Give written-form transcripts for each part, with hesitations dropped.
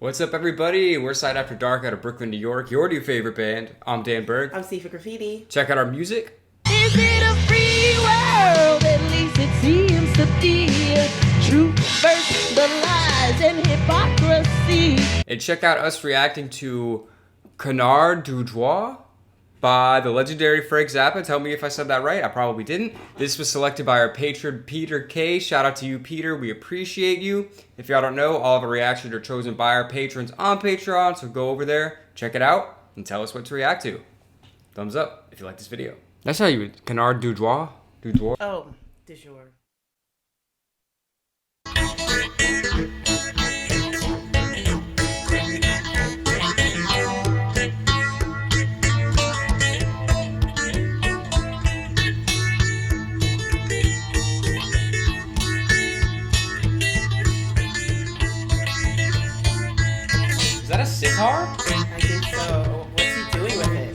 What's up, everybody? We're Side After Dark out of Brooklyn, New York. Your new favorite band. I'm Dan Berg. I'm Sifa Graffiti. Check out our music. Is it a free world? At least it seems to be. Truth versus the lies and hypocrisy. And check out us reacting to CANARD DU JOUR by the legendary Frank Zappa. Tell me if I said that right. I probably didn't. This was selected by our patron Peter K. Shout out to you, Peter. We appreciate you. If y'all don't know, all of our reactions are chosen by our patrons on Patreon. So go over there, check it out, and tell us what to react to. Thumbs up if you like this video. That's how you would. CANARD DU JOUR? Du jour? Oh, du jour. Is that a sitar? I think so. What's he doing with it?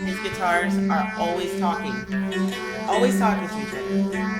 His guitars are always talking. Always talking to each other.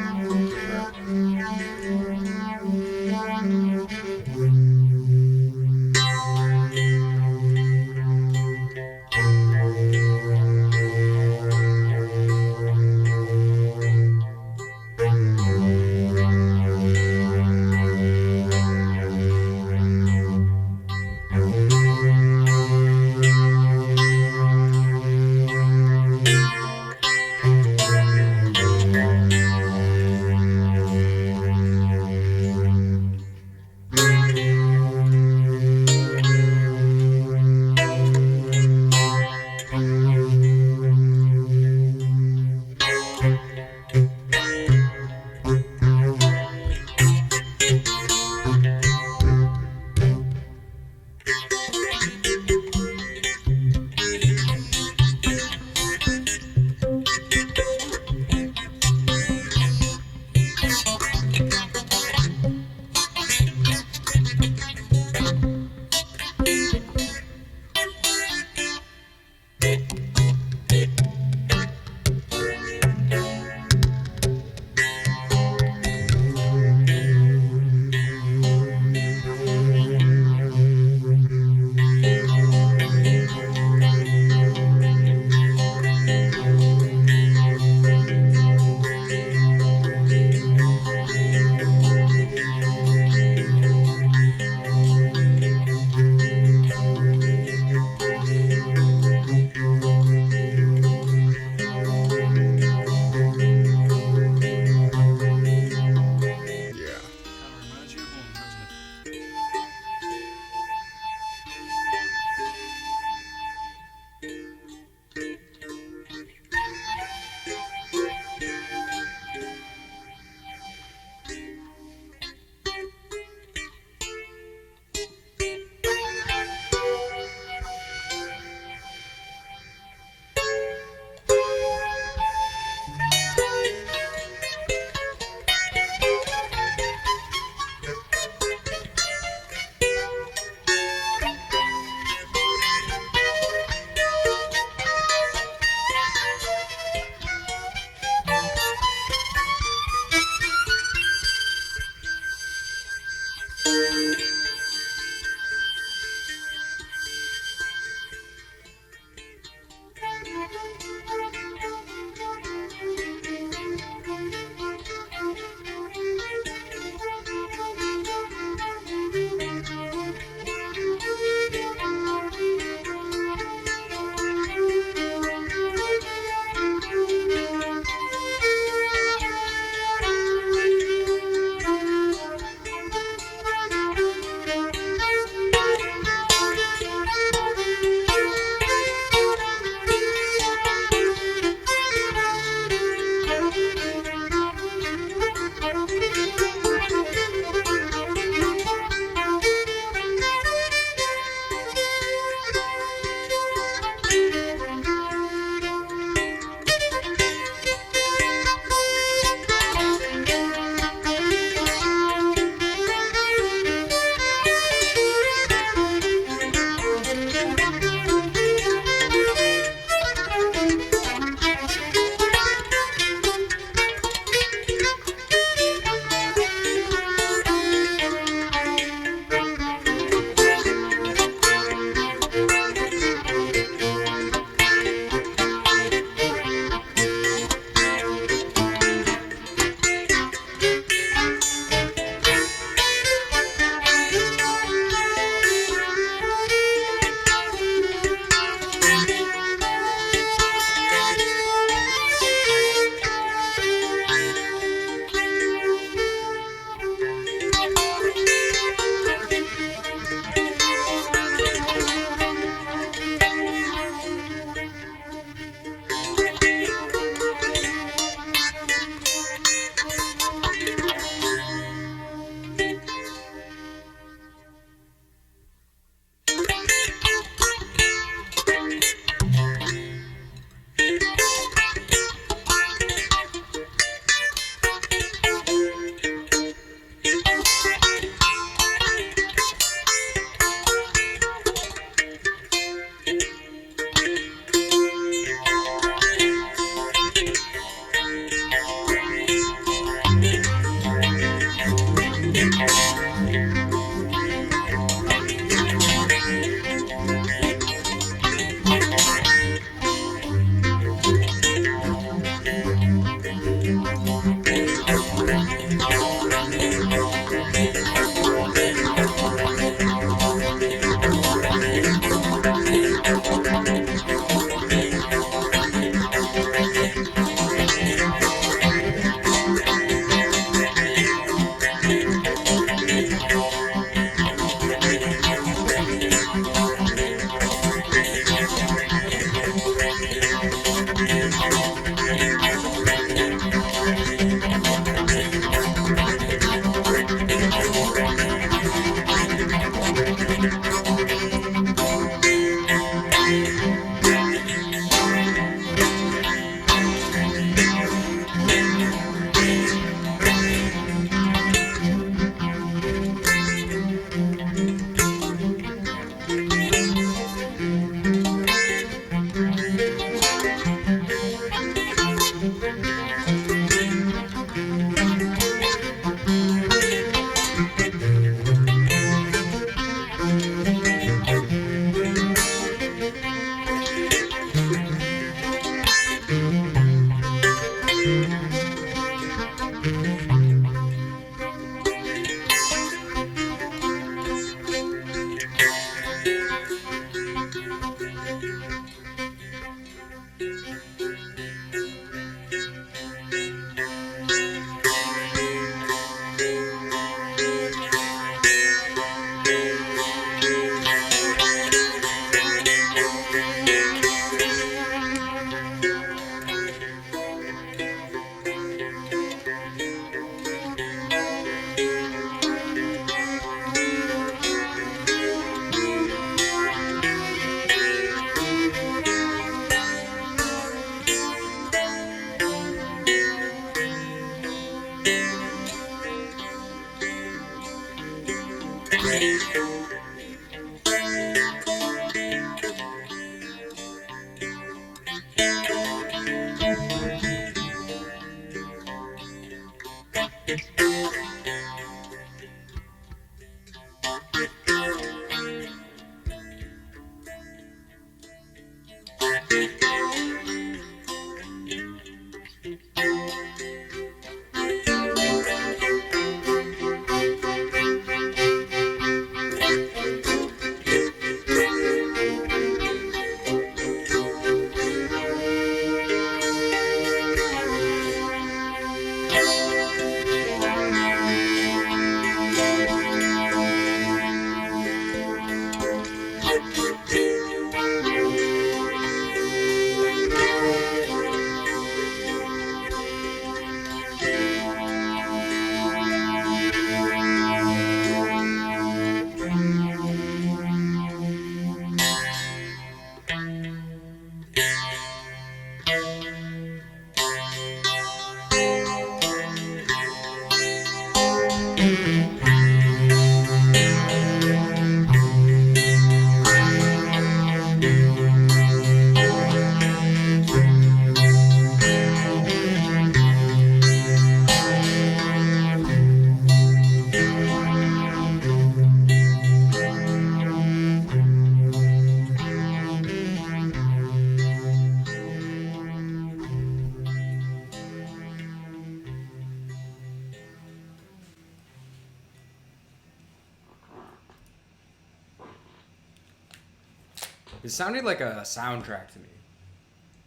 It sounded like a soundtrack to me.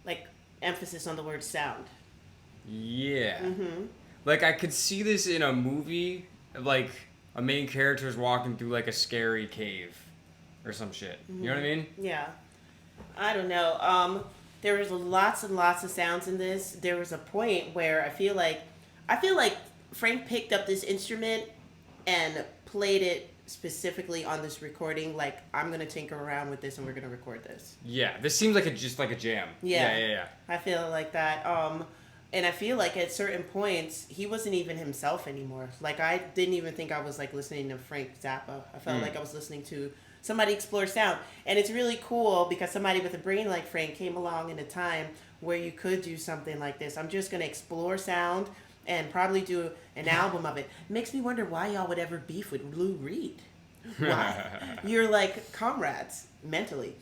Like emphasis on the word sound. Yeah. Like I could see this in a movie, like a main character is walking through like a scary cave or some shit. You know what I mean? Yeah. I don't know. There was lots and lots of sounds in this. There was a point where I feel like Frank picked up this instrument and played it specifically on this recording. Like, I'm gonna tinker around with this and we're gonna record this. Yeah. This seems like just like a jam. Yeah. I feel like that. And I feel like at certain points he wasn't even himself anymore. Like, I didn't even think I was like listening to Frank Zappa. I felt like I was listening to somebody explore sound. And it's really cool because somebody with a brain like Frank came along in a time where you could do something like this. I'm just going to explore sound and probably do an album of it. Makes me wonder why y'all would ever beef with Lou Reed. Why? You're like comrades mentally.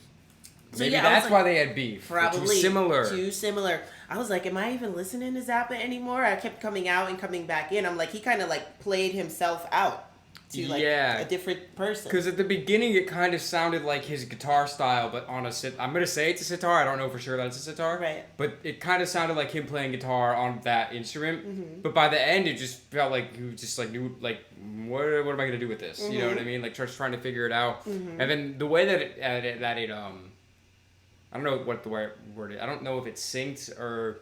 So Maybe yeah, that's why they had beef. Probably. Too similar. I was like, am I even listening to Zappa anymore? I kept coming out and coming back in. I'm like, he kind of like played himself out to like a different person. Because at the beginning it kind of sounded like his guitar style, but on a I'm gonna say it's a sitar. I don't know for sure that it's a sitar. Right. But it kind of sounded like him playing guitar on that instrument. But by the end, it just felt like he just like knew like what am I gonna do with this? You know what I mean? Like just trying to figure it out. And then the way that it I don't know what the word is. I don't know if it's synced or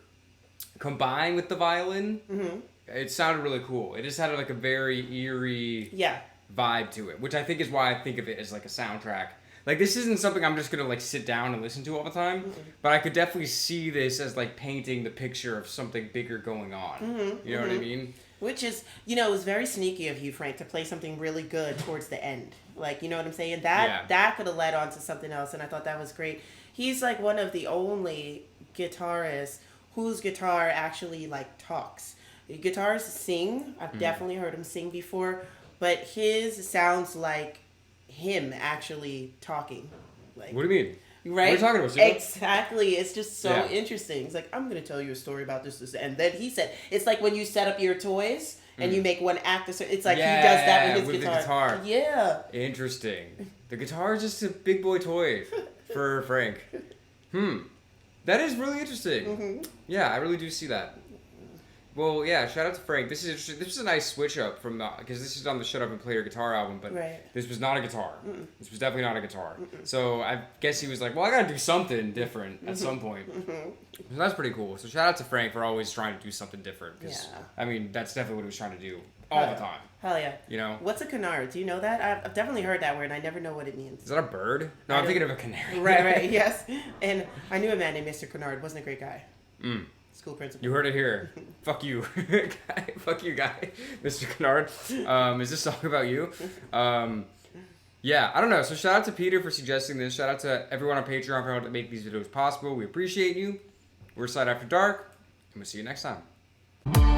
combined with the violin. It sounded really cool. It just had like a very eerie vibe to it, which I think is why I think of it as like a soundtrack. Like this isn't something I'm just gonna like sit down and listen to all the time, but I could definitely see this as like painting the picture of something bigger going on. You know what I mean? Which is, you know, it was very sneaky of you, Frank, to play something really good towards the end. Like, you know what I'm saying? That could have led on to something else, and I thought that was great. He's like one of the only guitarists whose guitar actually like talks. Guitarists sing. I've definitely heard him sing before, but his sounds like him actually talking. Like, What do you mean? Right? What are you talking about, Sifa? Exactly. It's just so interesting. It's like, I'm going to tell you a story about this. And then he said, it's like when you set up your toys and you make one act. It's like he does that with his guitar. The guitar. Yeah. Interesting. The guitar is just a big boy toy for Frank. That is really interesting. Yeah, I really do see that. Well, yeah, shout out to Frank. This is a nice switch up from because this is on the Shut Up and Play Your Guitar album, but this was not a guitar. This was definitely not a guitar. So I guess he was like, well, I gotta do something different at some point. So that's pretty cool. So shout out to Frank for always trying to do something different. Because I mean, that's definitely what he was trying to do all the time. Hell yeah. You know? What's a canard? Do you know that? I've definitely heard that word and I never know what it means. Is that a bird? No, I'm thinking of a canary. Right, yes. And I knew a man named Mr. Canard. Wasn't a great guy. School principal. You heard it here. Fuck you. Fuck you, guy. Mr. Canard. Is this song about you? Yeah, I don't know. So shout out to Peter for suggesting this. Shout out to everyone on Patreon for helping make these videos possible. We appreciate you. We're S.A.D After Dark, and we'll see you next time.